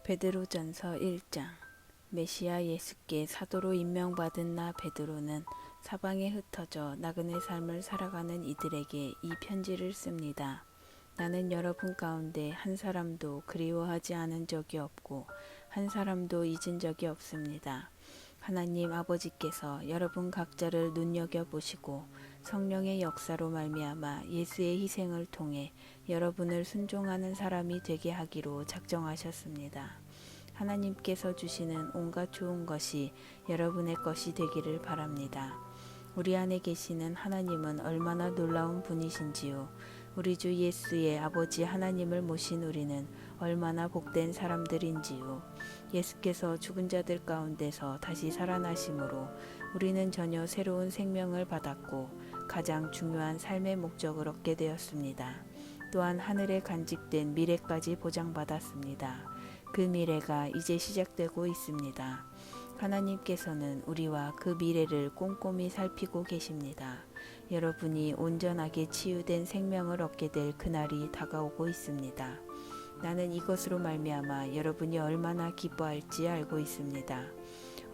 베드로전서 1장. 메시아 예수께 사도로 임명받은 나 베드로는 사방에 흩어져 나그네 삶을 살아가는 이들에게 이 편지를 씁니다. 나는 여러분 가운데 한 사람도 그리워하지 않은 적이 없고 한 사람도 잊은 적이 없습니다. 하나님 아버지께서 여러분 각자를 눈여겨보시고 성령의 역사로 말미암아 예수의 희생을 통해 여러분을 순종하는 사람이 되게 하기로 작정하셨습니다. 하나님께서 주시는 온갖 좋은 것이 여러분의 것이 되기를 바랍니다. 우리 안에 계시는 하나님은 얼마나 놀라운 분이신지요. 우리 주 예수의 아버지 하나님을 모신 우리는 얼마나 복된 사람들인지요. 예수께서 죽은 자들 가운데서 다시 살아나심으로 우리는 전혀 새로운 생명을 받았고 가장 중요한 삶의 목적을 얻게 되었습니다. 또한 하늘에 간직된 미래까지 보장받았습니다. 그 미래가 이제 시작되고 있습니다. 하나님께서는 우리와 그 미래를 꼼꼼히 살피고 계십니다. 여러분이 온전하게 치유된 생명을 얻게 될 그날이 다가오고 있습니다. 나는 이것으로 말미암아 여러분이 얼마나 기뻐할지 알고 있습니다.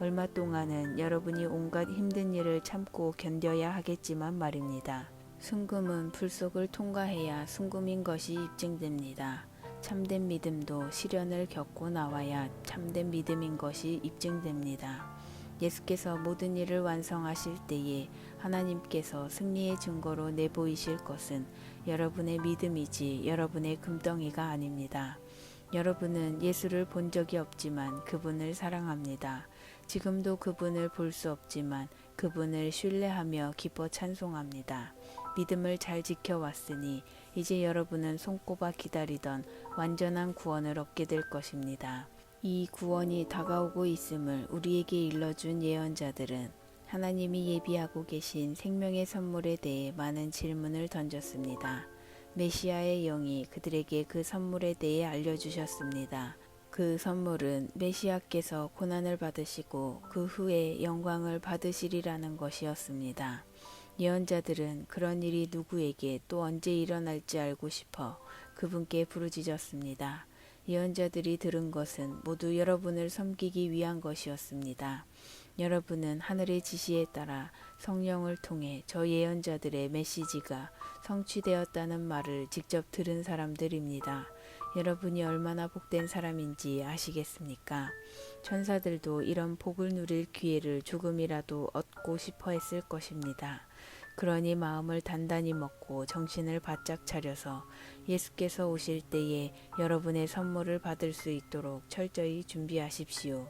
얼마 동안은 여러분이 온갖 힘든 일을 참고 견뎌야 하겠지만 말입니다. 순금은 불 속을 통과해야 순금인 것이 입증됩니다. 참된 믿음도 시련을 겪고 나와야 참된 믿음인 것이 입증됩니다. 예수께서 모든 일을 완성하실 때에 하나님께서 승리의 증거로 내보이실 것은 여러분의 믿음이지 여러분의 금덩이가 아닙니다. 여러분은 예수를 본 적이 없지만 그분을 사랑합니다. 지금도 그분을 볼 수 없지만 그분을 신뢰하며 기뻐 찬송합니다. 믿음을 잘 지켜왔으니 이제 여러분은 손꼽아 기다리던 완전한 구원을 얻게 될 것입니다. 이 구원이 다가오고 있음을 우리에게 일러준 예언자들은 하나님이 예비하고 계신 생명의 선물에 대해 많은 질문을 던졌습니다. 메시아의 영이 그들에게 그 선물에 대해 알려주셨습니다. 그 선물은 메시아께서 고난을 받으시고 그 후에 영광을 받으시리라는 것이었습니다. 예언자들은 그런 일이 누구에게 또 언제 일어날지 알고 싶어 그분께 부르짖었습니다. 예언자들이 들은 것은 모두 여러분을 섬기기 위한 것이었습니다. 여러분은 하늘의 지시에 따라 성령을 통해 저 예언자들의 메시지가 성취되었다는 말을 직접 들은 사람들입니다. 여러분이 얼마나 복된 사람인지 아시겠습니까? 천사들도 이런 복을 누릴 기회를 조금이라도 얻고 싶어 했을 것입니다. 그러니 마음을 단단히 먹고 정신을 바짝 차려서 예수께서 오실 때에 여러분의 선물을 받을 수 있도록 철저히 준비하십시오.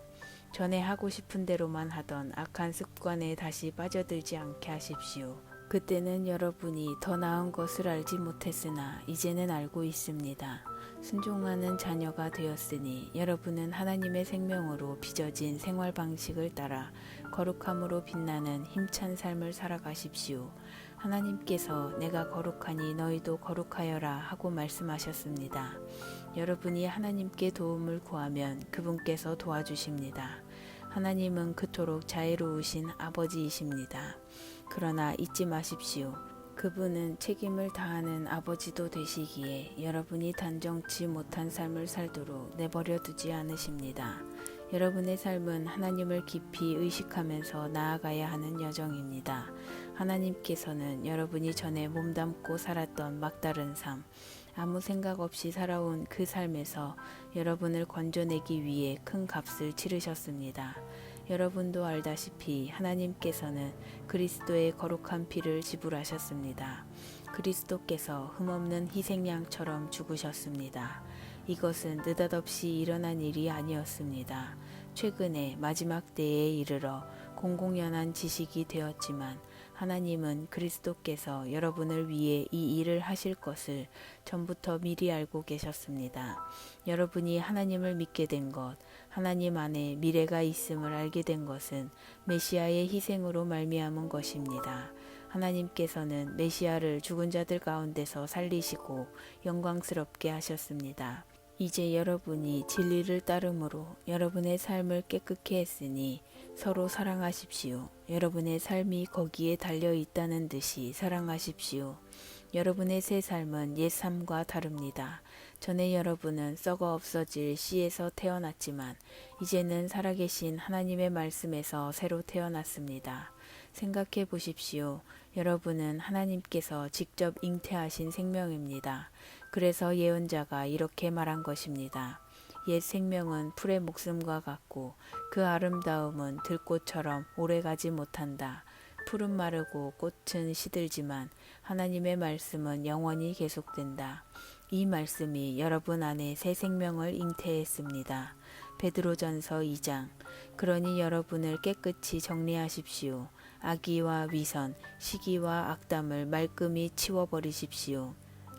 전에 하고 싶은 대로만 하던 악한 습관에 다시 빠져들지 않게 하십시오. 그때는 여러분이 더 나은 것을 알지 못했으나 이제는 알고 있습니다. 순종하는 자녀가 되었으니 여러분은 하나님의 생명으로 빚어진 생활 방식을 따라 거룩함으로 빛나는 힘찬 삶을 살아가십시오. 하나님께서 내가 거룩하니 너희도 거룩하여라 하고 말씀하셨습니다. 여러분이 하나님께 도움을 구하면 그분께서 도와주십니다. 하나님은 그토록 자애로우신 아버지이십니다. 그러나 잊지 마십시오. 그분은 책임을 다하는 아버지도 되시기에 여러분이 단정치 못한 삶을 살도록 내버려 두지 않으십니다. 여러분의 삶은 하나님을 깊이 의식하면서 나아가야 하는 여정입니다. 하나님께서는 여러분이 전에 몸담고 살았던 막다른 삶, 아무 생각 없이 살아온 그 삶에서 여러분을 건져내기 위해 큰 값을 치르셨습니다. 여러분도 알다시피 하나님께서는 그리스도의 거룩한 피를 지불하셨습니다. 그리스도께서 흠없는 희생양처럼 죽으셨습니다. 이것은 느닷없이 일어난 일이 아니었습니다. 최근에 마지막 때에 이르러 공공연한 지식이 되었지만 하나님은 그리스도께서 여러분을 위해 이 일을 하실 것을 전부터 미리 알고 계셨습니다. 여러분이 하나님을 믿게 된 것, 하나님 안에 미래가 있음을 알게 된 것은 메시아의 희생으로 말미암은 것입니다. 하나님께서는 메시아를 죽은 자들 가운데서 살리시고 영광스럽게 하셨습니다. 이제 여러분이 진리를 따름으로 여러분의 삶을 깨끗게 했으니 서로 사랑하십시오. 여러분의 삶이 거기에 달려 있다는 듯이 사랑하십시오. 여러분의 새 삶은 옛 삶과 다릅니다. 전에 여러분은 썩어 없어질 씨에서 태어났지만 이제는 살아계신 하나님의 말씀에서 새로 태어났습니다. 생각해 보십시오. 여러분은 하나님께서 직접 잉태하신 생명입니다. 그래서 예언자가 이렇게 말한 것입니다. 옛 생명은 풀의 목숨과 같고 그 아름다움은 들꽃처럼 오래가지 못한다. 풀은 마르고 꽃은 시들지만 하나님의 말씀은 영원히 계속된다. 이 말씀이 여러분 안에 새 생명을 잉태했습니다. 베드로전서 2장. 그러니 여러분을 깨끗이 정리하십시오. 악의와 위선, 시기와 악담을 말끔히 치워버리십시오.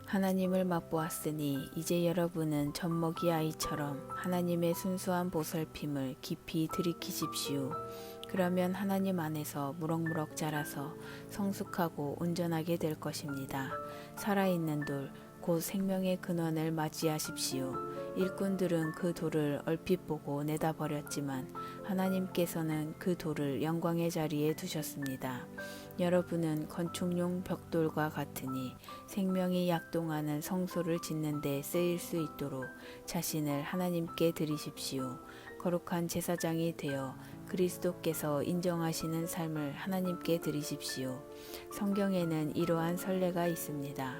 하나님을 맛보았으니 이제 여러분은 젖먹이 아이처럼 하나님의 순수한 보살핌을 깊이 들이키십시오. 그러면 하나님 안에서 무럭무럭 자라서 성숙하고 온전하게 될 것입니다. 살아있는 돌, 곧 생명의 근원을 맞이하십시오. 일꾼들은 그 돌을 얼핏 보고 내다버렸지만 하나님께서는 그 돌을 영광의 자리에 두셨습니다. 여러분은 건축용 벽돌과 같으니 생명이 약동하는 성소를 짓는 데 쓰일 수 있도록 자신을 하나님께 드리십시오. 거룩한 제사장이 되어 그리스도께서 인정하시는 삶을 하나님께 드리십시오. 성경에는 이러한 선례가 있습니다.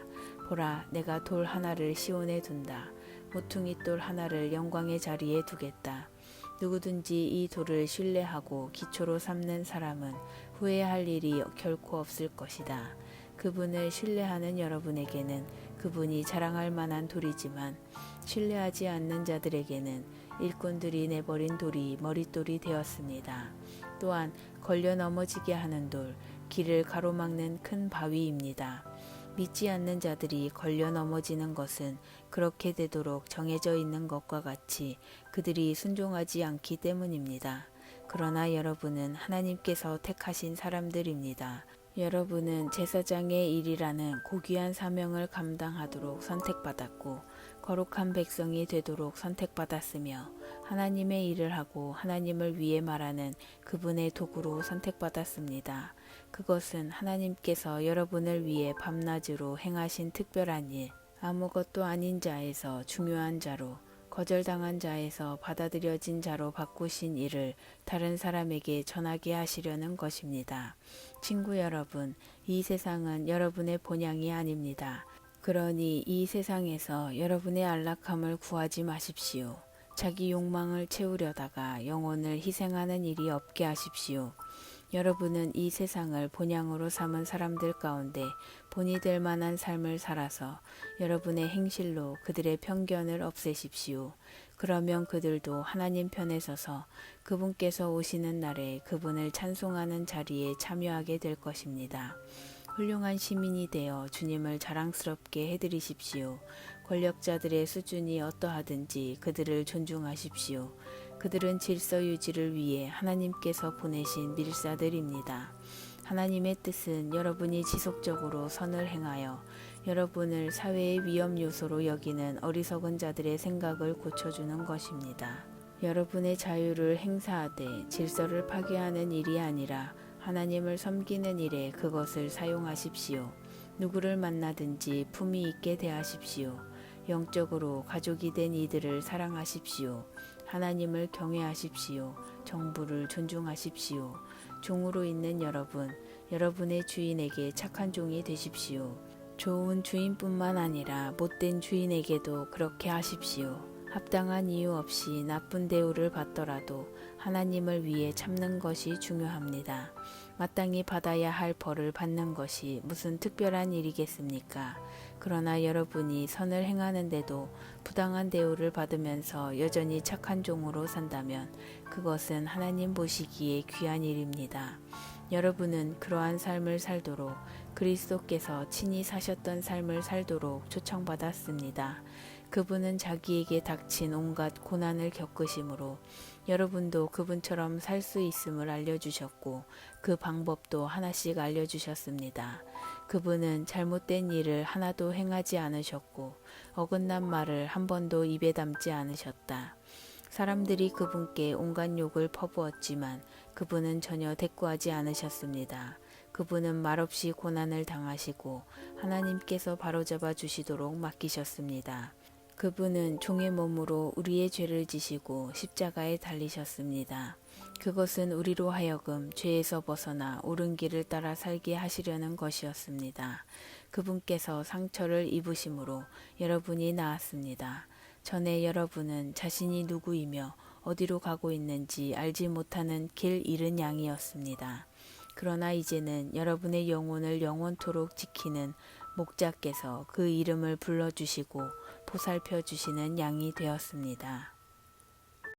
보라, 내가 돌 하나를 시온에 둔다. 모퉁이 돌 하나를 영광의 자리에 두겠다. 누구든지 이 돌을 신뢰하고 기초로 삼는 사람은 후회할 일이 결코 없을 것이다. 그분을 신뢰하는 여러분에게는 그분이 자랑할 만한 돌이지만 신뢰하지 않는 자들에게는 일꾼들이 내버린 돌이 머릿돌이 되었습니다. 또한 걸려 넘어지게 하는 돌, 길을 가로막는 큰 바위입니다. 믿지 않는 자들이 걸려 넘어지는 것은 그렇게 되도록 정해져 있는 것과 같이 그들이 순종하지 않기 때문입니다. 그러나 여러분은 하나님께서 택하신 사람들입니다. 여러분은 제사장의 일이라는 고귀한 사명을 감당하도록 선택받았고 거룩한 백성이 되도록 선택받았으며 하나님의 일을 하고 하나님을 위해 말하는 그분의 도구로 선택받았습니다. 그것은 하나님께서 여러분을 위해 밤낮으로 행하신 특별한 일, 아무것도 아닌 자에서 중요한 자로, 거절당한 자에서 받아들여진 자로 바꾸신 일을 다른 사람에게 전하게 하시려는 것입니다. 친구 여러분, 이 세상은 여러분의 본향이 아닙니다. 그러니 이 세상에서 여러분의 안락함을 구하지 마십시오. 자기 욕망을 채우려다가 영혼을 희생하는 일이 없게 하십시오. 여러분은 이 세상을 본향으로 삼은 사람들 가운데 본이 될 만한 삶을 살아서 여러분의 행실로 그들의 편견을 없애십시오. 그러면 그들도 하나님 편에 서서 그분께서 오시는 날에 그분을 찬송하는 자리에 참여하게 될 것입니다. 훌륭한 시민이 되어 주님을 자랑스럽게 해드리십시오. 권력자들의 수준이 어떠하든지 그들을 존중하십시오. 그들은 질서 유지를 위해 하나님께서 보내신 밀사들입니다. 하나님의 뜻은 여러분이 지속적으로 선을 행하여 여러분을 사회의 위험 요소로 여기는 어리석은 자들의 생각을 고쳐주는 것입니다. 여러분의 자유를 행사하되 질서를 파괴하는 일이 아니라 하나님을 섬기는 일에 그것을 사용하십시오. 누구를 만나든지 품위 있게 대하십시오. 영적으로 가족이 된 이들을 사랑하십시오. 하나님을 경외하십시오. 정부를 존중하십시오. 종으로 있는 여러분, 여러분의 주인에게 착한 종이 되십시오. 좋은 주인뿐만 아니라 못된 주인에게도 그렇게 하십시오. 합당한 이유 없이 나쁜 대우를 받더라도 하나님을 위해 참는 것이 중요합니다. 마땅히 받아야 할 벌을 받는 것이 무슨 특별한 일이겠습니까? 그러나 여러분이 선을 행하는데도 부당한 대우를 받으면서 여전히 착한 종으로 산다면 그것은 하나님 보시기에 귀한 일입니다. 여러분은 그러한 삶을 살도록 그리스도께서 친히 사셨던 삶을 살도록 초청받았습니다. 그분은 자기에게 닥친 온갖 고난을 겪으심으로 여러분도 그분처럼 살 수 있음을 알려주셨고 그 방법도 하나씩 알려주셨습니다. 그분은 잘못된 일을 하나도 행하지 않으셨고 어긋난 말을 한 번도 입에 담지 않으셨다. 사람들이 그분께 온갖 욕을 퍼부었지만 그분은 전혀 대꾸하지 않으셨습니다. 그분은 말없이 고난을 당하시고 하나님께서 바로잡아 주시도록 맡기셨습니다. 그분은 종의 몸으로 우리의 죄를 지시고 십자가에 달리셨습니다. 그것은 우리로 하여금 죄에서 벗어나 옳은 길을 따라 살게 하시려는 것이었습니다. 그분께서 상처를 입으심으로 여러분이 나았습니다. 전에 여러분은 자신이 누구이며 어디로 가고 있는지 알지 못하는 길 잃은 양이었습니다. 그러나 이제는 여러분의 영혼을 영원토록 지키는 목자께서 그 이름을 불러주시고 보살펴 주시는 양이 되었습니다.